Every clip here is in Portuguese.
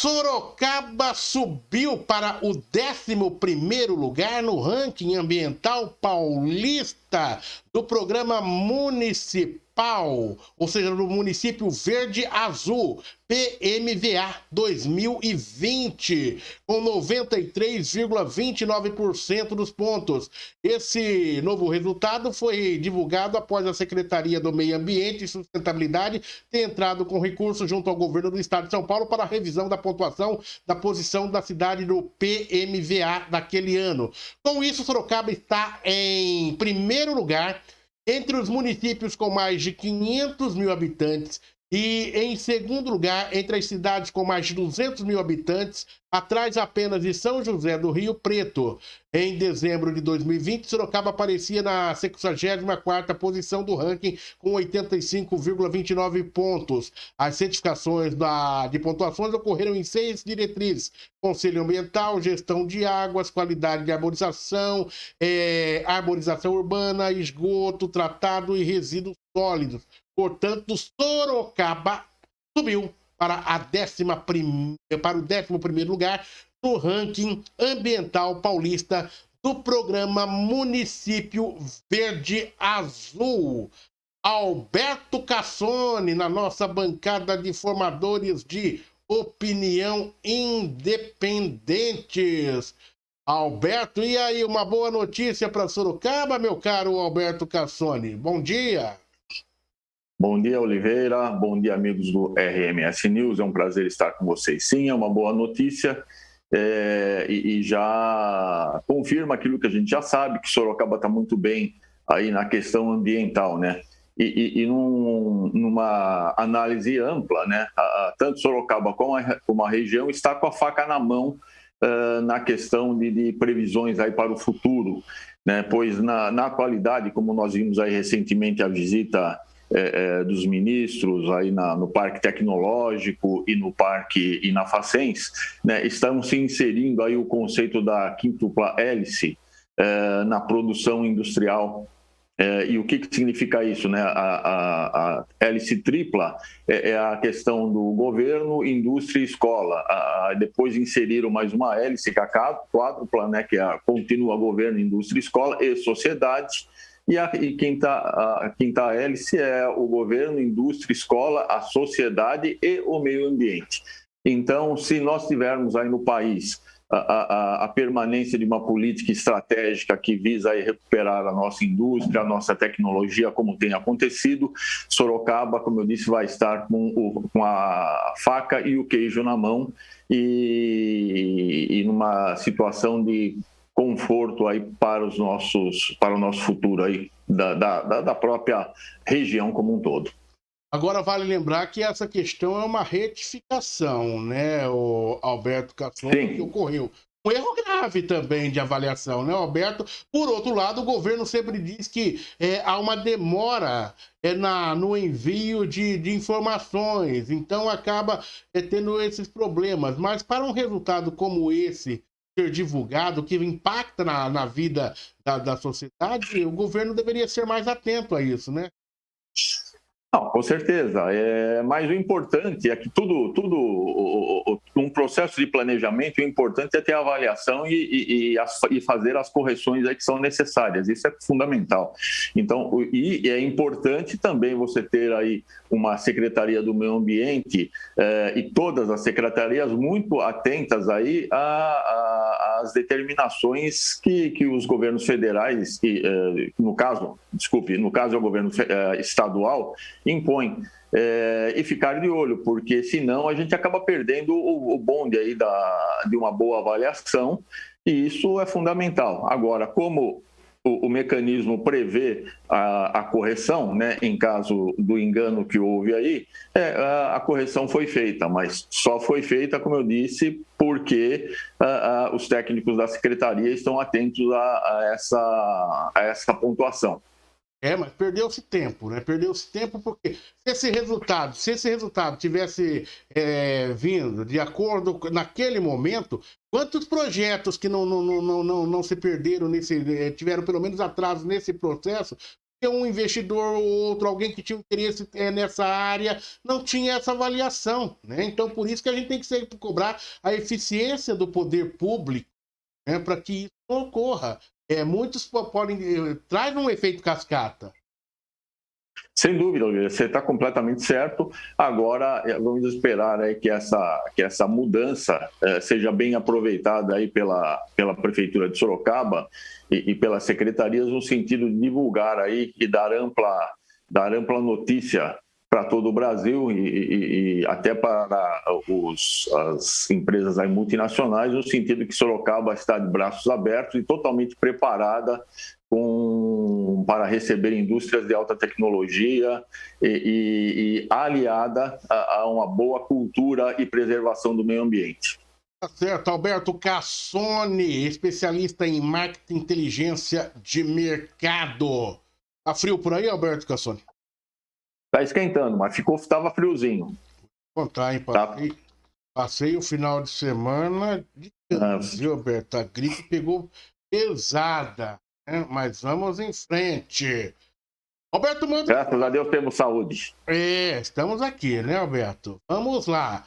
Sorocaba subiu para o 11º lugar no ranking ambiental paulista do programa municipal, ou seja, do município Verde Azul, PMVA 2020, com 93,29% dos pontos. Esse novo resultado foi divulgado após a Secretaria do Meio Ambiente e Sustentabilidade ter entrado com recurso junto ao governo do estado de São Paulo para a revisão da pontuação da posição da cidade do PMVA daquele ano. Com isso, Sorocaba está em primeiro lugar entre os municípios com mais de 500 mil habitantes e, em segundo lugar, entre as cidades com mais de 200 mil habitantes, atrás apenas de São José do Rio Preto. Em dezembro de 2020, Sorocaba aparecia na 64ª posição do ranking, com 85,29 pontos. As certificações de pontuações ocorreram em 6 diretrizes: Conselho Ambiental, Gestão de Águas, Qualidade de Arborização, Arborização Urbana, Esgoto, Tratado e Resíduos Sólidos. Portanto, Sorocaba subiu para o 11º lugar no ranking ambiental paulista do programa Município Verde Azul. Alberto Cassone, na nossa bancada de formadores de opinião independentes. Alberto, e aí, uma boa notícia para Sorocaba, meu caro Alberto Cassone? Bom dia. Bom dia, Oliveira. Bom dia, amigos do RMS News. É um prazer estar com vocês. Sim, é uma boa notícia e já confirma aquilo que a gente já sabe, que Sorocaba está muito bem aí na questão ambiental, né? E numa análise ampla, né? Tanto Sorocaba como a região está com a faca na mão na questão de previsões aí para o futuro, né? Pois na atualidade, como nós vimos aí recentemente a visita dos ministros aí no Parque Tecnológico e no Parque e na Facens, né, estão se inserindo aí o conceito da quíntupla hélice na produção industrial. E o que significa isso, né? A hélice tripla é a questão do governo, indústria e escola. Depois inseriram mais uma hélice, que é a quádrupla, né? Que continua governo, indústria, escola e sociedade. E a quinta hélice é o governo, indústria, escola, a sociedade e o meio ambiente. Então, se nós tivermos aí no país a permanência de uma política estratégica que visa aí recuperar a nossa indústria, a nossa tecnologia, como tem acontecido, Sorocaba, como eu disse, vai estar com a faca e o queijo na mão e numa situação de conforto aí para o nosso futuro aí da própria região como um todo. Agora vale lembrar que essa questão é uma retificação, né, o Alberto Cassone, que ocorreu. Um erro grave também de avaliação, né, Alberto? Por outro lado, o governo sempre diz que há uma demora no envio de informações, então acaba tendo esses problemas. Mas para um resultado como esse ser divulgado, que impacta na vida da sociedade, o governo deveria ser mais atento a isso, né? Não, com certeza. Mas o importante é que um processo de planejamento, o importante é ter a avaliação e fazer as correções aí que são necessárias. Isso é fundamental. Então, e é importante também você ter aí uma Secretaria do Meio Ambiente e todas as secretarias muito atentas aí às determinações que os governos federais, no caso é o governo estadual, impõe e ficar de olho, porque senão a gente acaba perdendo o bonde aí de uma boa avaliação, e isso é fundamental. Agora, como o mecanismo prevê a correção, né, em caso do engano que houve aí, a correção foi feita, mas só foi feita, como eu disse, porque os técnicos da secretaria estão atentos a essa pontuação. Mas perdeu-se tempo, né? Perdeu-se tempo porque se esse resultado tivesse vindo de acordo naquele momento, quantos projetos que não se perderam tiveram pelo menos atrasos nesse processo, porque um investidor ou outro, alguém que tinha interesse nessa área, não tinha essa avaliação, né? Então, por isso que a gente tem que sempre cobrar a eficiência do poder público, né, para que isso não ocorra. Muitos podem... traz um efeito cascata. Sem dúvida, Oliveira, você está completamente certo. Agora, vamos esperar aí que essa mudança seja bem aproveitada aí pela Prefeitura de Sorocaba e pelas secretarias, no sentido de divulgar aí e dar ampla notícia para todo o Brasil e até para as empresas aí multinacionais, no sentido que Sorocaba está de braços abertos e totalmente preparada para receber indústrias de alta tecnologia e aliada a uma boa cultura e preservação do meio ambiente. Tá certo, Alberto Cassoni, especialista em marketing e inteligência de mercado. Tá frio por aí, Alberto Cassoni? Tá esquentando, mas estava friozinho. Vou contar, hein? Passei o final de semana de câncer, viu, Alberto? A gripe pegou pesada, né? Mas vamos em frente. Alberto, manda... Graças a Deus temos saúde. Estamos aqui, né, Alberto? Vamos lá.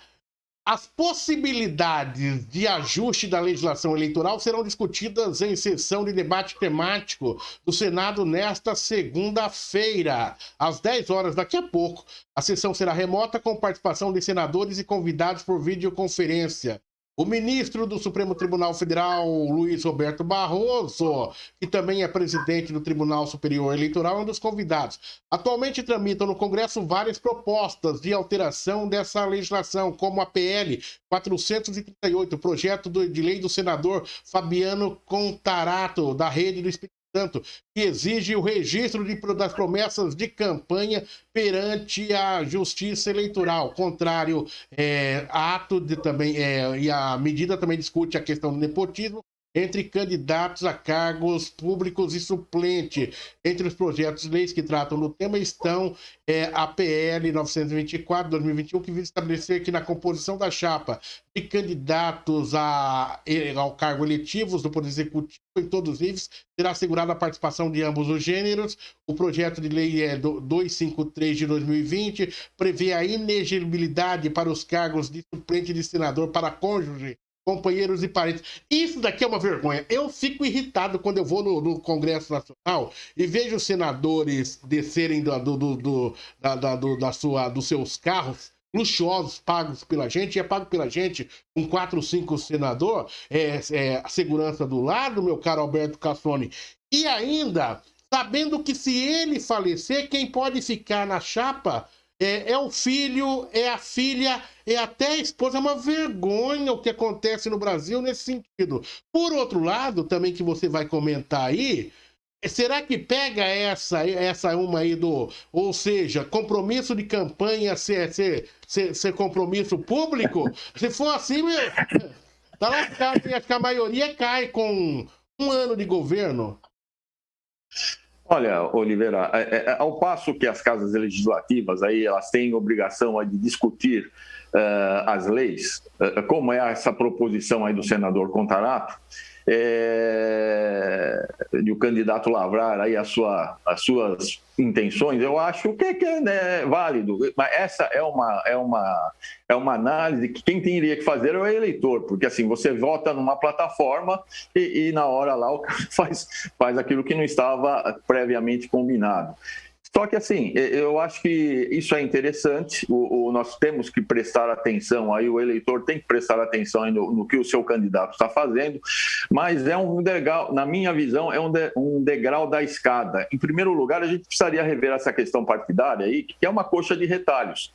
As possibilidades de ajuste da legislação eleitoral serão discutidas em sessão de debate temático do Senado nesta segunda-feira, às 10 horas, daqui a pouco. A sessão será remota com participação de senadores e convidados por videoconferência. O ministro do Supremo Tribunal Federal, Luiz Roberto Barroso, que também é presidente do Tribunal Superior Eleitoral, é um dos convidados. Atualmente tramitam no Congresso várias propostas de alteração dessa legislação, como a PL 438, projeto de lei do senador Fabiano Contarato, da Rede do Espírito Santo, que exige o registro das promessas de campanha perante a Justiça Eleitoral. Contrário, e a medida também discute a questão do nepotismo entre candidatos a cargos públicos e suplente. Entre os projetos de leis que tratam do tema estão a PL 924, 2021, que visa estabelecer que na composição da chapa de candidatos ao cargo eletivos do Poder Executivo em todos os níveis, será assegurada a participação de ambos os gêneros. O projeto de lei 253 de 2020 prevê a inegibilidade para os cargos de suplente de senador para cônjuge, companheiros e parentes. Isso daqui é uma vergonha. Eu fico irritado quando eu vou no Congresso Nacional e vejo os senadores descerem dos seus carros luxuosos, pagos pela gente, pago pela gente com 4, 5 senador, a segurança do lado, meu caro Alberto Cassoni, e ainda sabendo que se ele falecer, quem pode ficar na chapa é o filho, é a filha, é até a esposa. É uma vergonha o que acontece no Brasil nesse sentido. Por outro lado, também que você vai comentar aí, será que pega essa uma aí ou seja, compromisso de campanha ser compromisso público? Se for assim, tá lascado, acho que a maioria cai com um ano de governo. Olha, Oliveira, ao passo que as casas legislativas aí, elas têm obrigação de discutir as leis, como é essa proposição aí do senador Contarato, de o candidato lavrar aí as suas intenções, eu acho que é válido, mas essa é uma análise que quem teria que fazer é o eleitor, porque assim, você vota numa plataforma e na hora lá o cara faz aquilo que não estava previamente combinado. Só que assim, eu acho que isso é interessante, nós temos que prestar atenção, aí o eleitor tem que prestar atenção aí no que o seu candidato está fazendo, mas é um degrau, na minha visão, é um degrau da escada. Em primeiro lugar, a gente precisaria rever essa questão partidária aí, que é uma coxa de retalhos.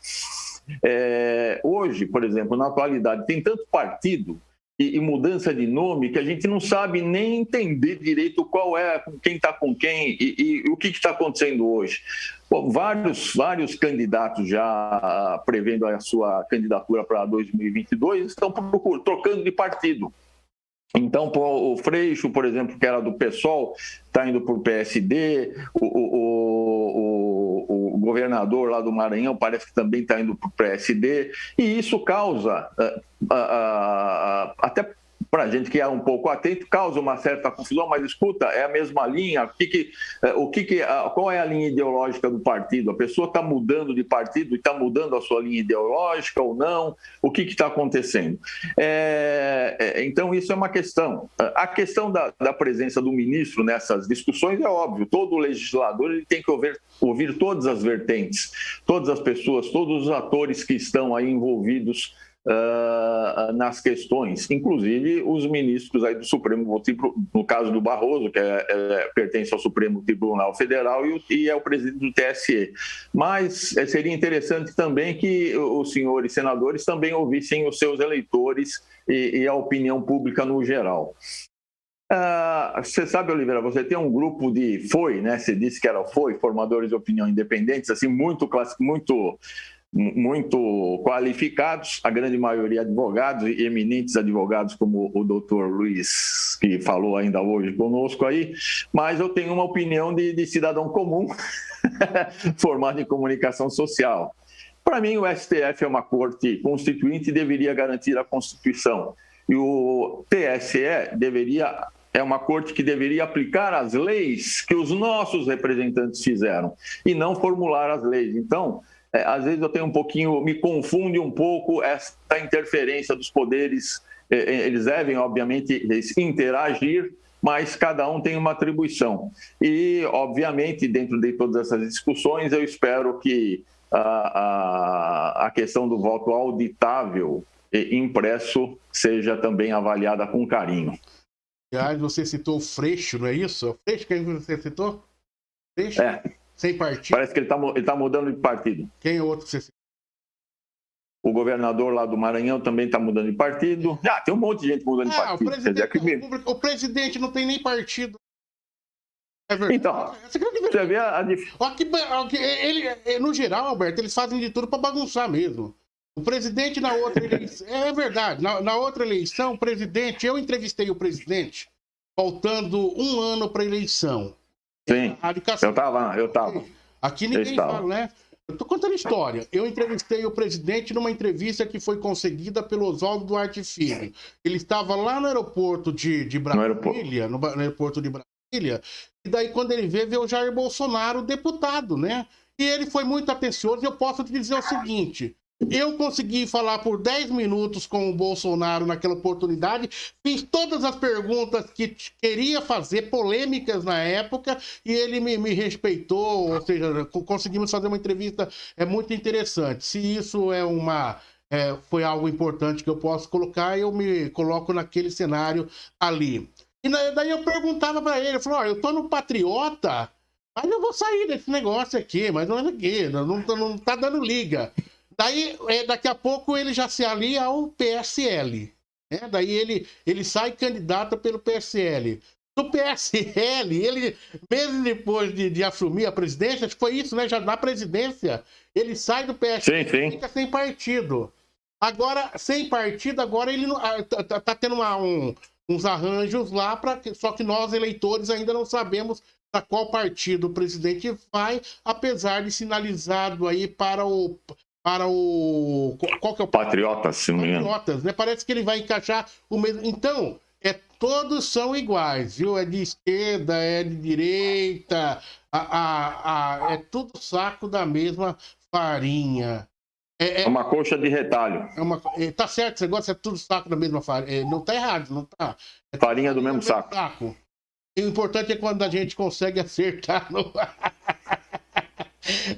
Hoje, por exemplo, na atualidade, tem tanto partido e mudança de nome que a gente não sabe nem entender direito qual quem está com quem e o que está acontecendo hoje. Bom, vários candidatos já prevendo a sua candidatura para 2022 estão trocando de partido. Então, o Freixo, por exemplo, que era do PSOL, está indo para o PSD, o governador lá do Maranhão parece que também está indo para o PSD, e isso causa até para a gente que é um pouco atento, causa uma certa confusão, mas escuta, é a mesma linha, qual é a linha ideológica do partido? A pessoa está mudando de partido e está mudando a sua linha ideológica ou não? O que está acontecendo? Então, isso é uma questão. A questão da presença do ministro nessas discussões é óbvio, todo legislador ele tem que ouvir todas as vertentes, todas as pessoas, todos os atores que estão aí envolvidos nas questões, inclusive os ministros aí do Supremo, no caso do Barroso, que pertence ao Supremo Tribunal Federal, e é o presidente do TSE. Mas seria interessante também que os senhores senadores também ouvissem os seus eleitores e a opinião pública no geral. Você sabe, Oliveira, você tem um grupo né? Você disse que era formadores de opinião independentes, assim, muito qualificados, a grande maioria advogados e eminentes advogados, como o doutor Luiz, que falou ainda hoje conosco aí, mas eu tenho uma opinião de cidadão comum, formado em comunicação social. Para mim, o STF é uma corte constituinte e deveria garantir a Constituição. E o TSE é uma corte que deveria aplicar as leis que os nossos representantes fizeram e não formular as leis. Então, às vezes eu tenho me confunde um pouco essa interferência dos poderes. Eles devem, obviamente, interagir, mas cada um tem uma atribuição. E, obviamente, dentro de todas essas discussões, eu espero que a questão do voto auditável e impresso seja também avaliada com carinho. Aliás, você citou o Freixo, não é isso? É o Freixo que você citou? Freixo? Sem partido. Parece que ele tá mudando de partido. Quem é o outro que você citou? O governador lá do Maranhão também está mudando de partido. Tem um monte de gente mudando de partido. O presidente não tem nem partido. É verdade. Então, você vê a diferença. No geral, Alberto, eles fazem de tudo para bagunçar mesmo. O presidente na outra eleição... É verdade. Na outra eleição, o presidente... Eu entrevistei o presidente faltando um ano para a eleição. Sim, eu estava. Aqui ninguém fala, né? Eu tô contando história. Eu entrevistei o presidente numa entrevista que foi conseguida pelo Oswaldo Duarte Filho. Ele estava lá no aeroporto de Brasília, no aeroporto de Brasília, e daí quando ele vê o Jair Bolsonaro, deputado, né? E ele foi muito atencioso, e eu posso te dizer o seguinte... Eu consegui falar por 10 minutos com o Bolsonaro naquela oportunidade, fiz todas as perguntas que queria fazer, polêmicas na época, e ele me respeitou, ou seja, conseguimos fazer uma entrevista muito interessante. Se isso foi algo importante que eu posso colocar, eu me coloco naquele cenário ali. E daí eu perguntava para ele, eu falei, eu tô no Patriota, mas eu vou sair desse negócio aqui, mas não é aqui, não tá dando liga. Daí, daqui a pouco, ele já se alia ao PSL. Né? Daí ele sai candidato pelo PSL. Do PSL, ele, mesmo depois de assumir a presidência, acho que foi isso, né? Já na presidência, ele sai do PSL e fica sem partido. Agora, sem partido, agora ele tá tendo uns arranjos lá, só que nós, eleitores, ainda não sabemos para qual partido o presidente vai, apesar de sinalizado aí para o qual que é o Patriotas, se não me engano. Patriotas, né? Parece que ele vai encaixar o mesmo. Então, todos são iguais, viu? É de esquerda, é de direita, é tudo saco da mesma farinha. É uma coxa de retalho. Tá certo, você gosta, é tudo saco da mesma farinha. Não tá errado, não tá. Farinha do mesmo saco. E o importante é quando a gente consegue acertar.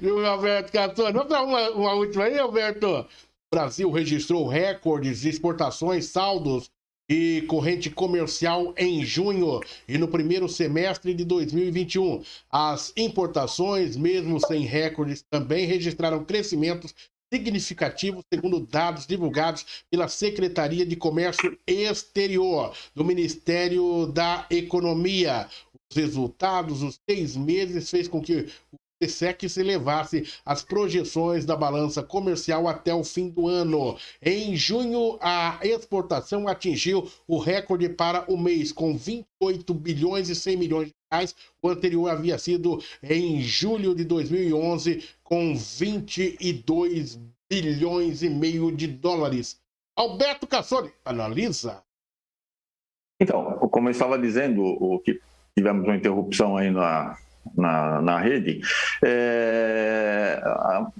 Viu, Alberto Catone? Vamos dar uma última aí, Alberto? O Brasil registrou recordes de exportações, saldos e corrente comercial em junho e no primeiro semestre de 2021. As importações, mesmo sem recordes, também registraram crescimentos significativos, segundo dados divulgados pela Secretaria de Comércio Exterior do Ministério da Economia. Os resultados dos 6 meses fez com que o SEC elevasse as projeções da balança comercial até o fim do ano. Em junho, a exportação atingiu o recorde para o mês, com 28 bilhões e 100 milhões de reais. O anterior havia sido em julho de 2011, com 22 bilhões e meio de dólares. Alberto Cassone analisa. Então, como eu estava dizendo, o que tivemos uma interrupção aí na rede,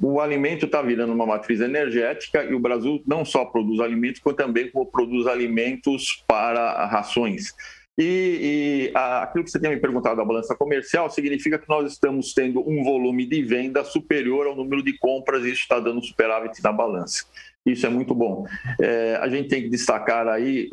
o alimento está virando uma matriz energética e o Brasil não só produz alimentos, como também produz alimentos para rações. Aquilo que você tinha me perguntado da balança comercial significa que nós estamos tendo um volume de venda superior ao número de compras e isso está dando superávit na balança. Isso é muito bom. A gente tem que destacar aí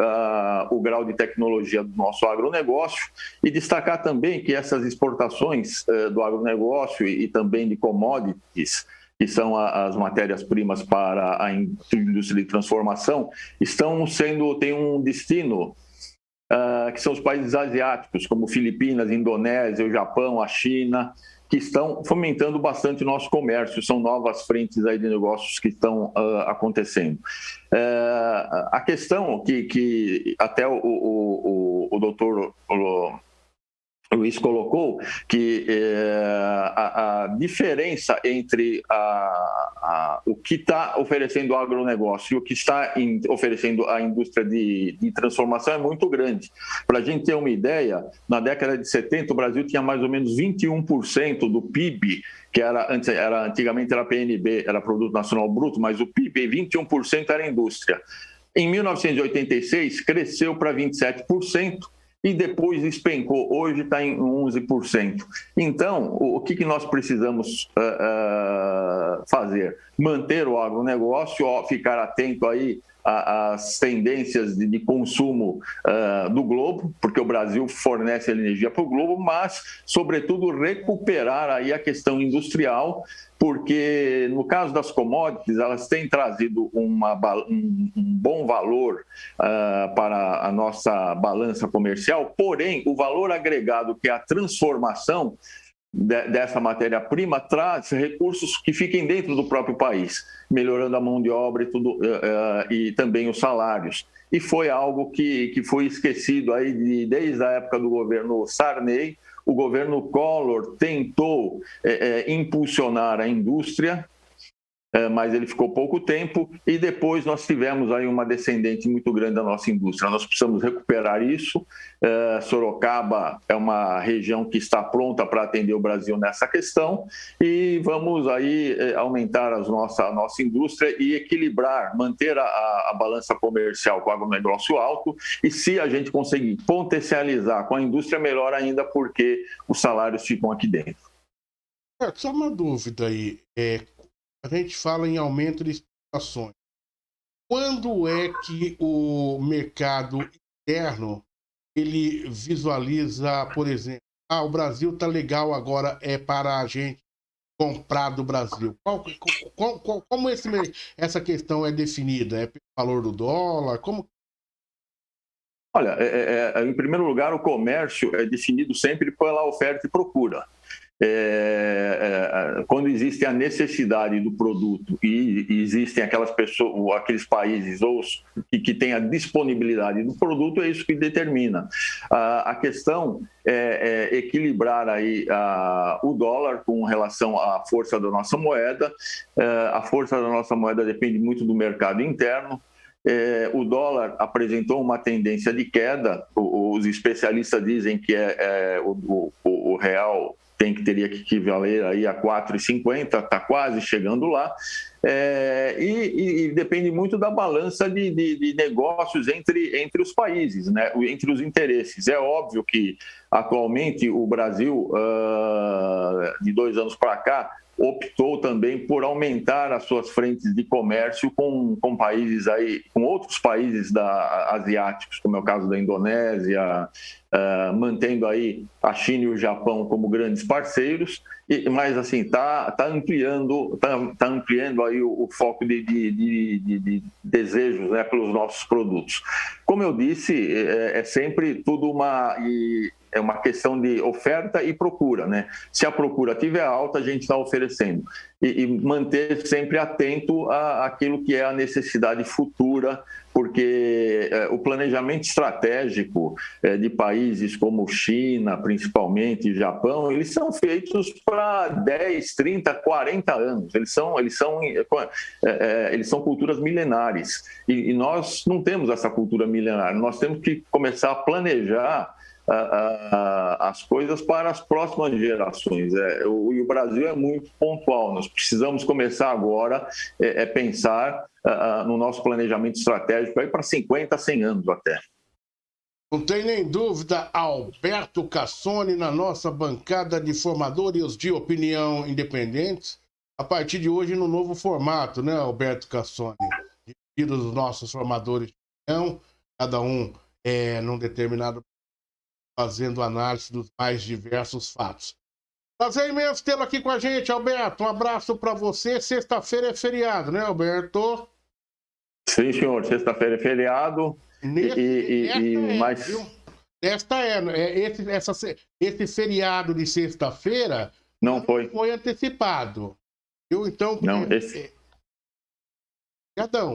o grau de tecnologia do nosso agronegócio e destacar também que essas exportações do agronegócio e também de commodities, que são as matérias-primas para a indústria de transformação, têm um destino que são os países asiáticos, como Filipinas, Indonésia, o Japão, a China, que estão fomentando bastante o nosso comércio. São novas frentes aí de negócios que estão acontecendo. A questão que até o doutor Luiz colocou, que a diferença entre o que está oferecendo o agronegócio e o que está oferecendo a indústria de transformação é muito grande. Para a gente ter uma ideia, na década de 70, o Brasil tinha mais ou menos 21% do PIB, que antigamente era PNB, era Produto Nacional Bruto, mas o PIB, 21% era indústria. Em 1986, cresceu para 27%, e depois despencou, hoje está em 11%. Então, o que nós precisamos fazer? Manter o agronegócio, ficar atento aí às tendências de consumo do globo, porque o Brasil fornece energia para o globo, mas, sobretudo, recuperar aí a questão industrial, porque no caso das commodities, elas têm trazido um bom valor para a nossa balança comercial, porém, o valor agregado, que é a transformação dessa matéria-prima, traz recursos que fiquem dentro do próprio país, melhorando a mão de obra e também os salários. E foi algo que foi esquecido aí desde a época do governo Sarney. O governo Collor tentou impulsionar a indústria, mas ele ficou pouco tempo e depois nós tivemos aí uma descendente muito grande da nossa indústria. Nós precisamos recuperar isso. Sorocaba é uma região que está pronta para atender o Brasil nessa questão e vamos aí aumentar a nossa indústria e equilibrar, manter a balança comercial com o agronegócio alto e se a gente conseguir potencializar com a indústria, melhor ainda, porque os salários ficam aqui dentro. Só uma dúvida aí. A gente fala em aumento de exportações. Quando é que o mercado interno ele visualiza, por exemplo, o Brasil está legal agora, para a gente comprar do Brasil? Como essa questão é definida? É pelo valor do dólar? Como? Olha, em primeiro lugar, o comércio é definido sempre pela oferta e procura. Quando existe a necessidade do produto e existem aquelas pessoas, aqueles países que têm a disponibilidade do produto, é isso que determina. A questão é equilibrar aí o dólar com relação à força da nossa moeda. A força da nossa moeda depende muito do mercado interno. O dólar apresentou uma tendência de queda. Os especialistas dizem que o real teria que equivaler aí a 4,50, está quase chegando lá, e depende muito da balança de negócios entre os países, né? Entre os interesses. É óbvio que, atualmente, o Brasil, de 2 anos para cá, optou também por aumentar as suas frentes de comércio com países aí, com outros países asiáticos, como é o caso da Indonésia, mantendo aí a China e o Japão como grandes parceiros, mas assim está ampliando aí o foco de desejos, né, pelos nossos produtos. Como eu disse, é sempre tudo é uma questão de oferta e procura, né? Se a procura estiver alta, a gente está oferecendo. E manter sempre atento àquilo que é a necessidade futura porque o planejamento estratégico de países como China, principalmente, e Japão, eles são feitos para 10, 30, 40 anos. Eles são culturas milenares. E nós não temos essa cultura milenar. Nós temos que começar a planejar as coisas para as próximas gerações. E o Brasil é muito pontual. Nós precisamos começar agora a pensar no nosso planejamento estratégico aí para 50, 100 anos até. Não tem nem dúvida, Alberto Cassoni na nossa bancada de formadores de opinião independentes, a partir de hoje no novo formato, né, Alberto Cassoni? Divididos os nossos formadores de opinião, cada um num determinado fazendo análise dos mais diversos fatos. Prazer imenso tê-lo aqui com a gente, Alberto. Um abraço para você. Sexta-feira é feriado, né, Alberto? Sim, senhor. Sexta-feira é feriado. Esse feriado de sexta-feira não foi antecipado. Viu? Então,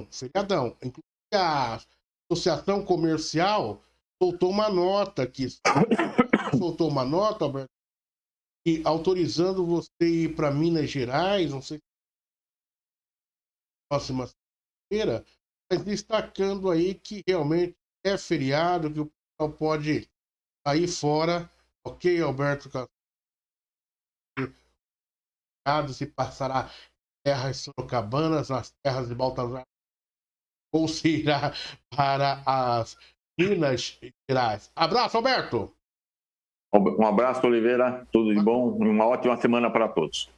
feriadão. Inclusive a Associação Comercial soltou uma nota aqui. Soltou uma nota, Alberto, e autorizando você ir para Minas Gerais, não sei se próxima feira, mas destacando aí que realmente é feriado, que o pessoal pode sair fora, ok, Alberto? Se passará terras sorocabanas, nas terras de Baltazar, ou se irá para as Minas Gerais. Abraço, Alberto! Um abraço, Oliveira, tudo de bom, uma ótima semana para todos.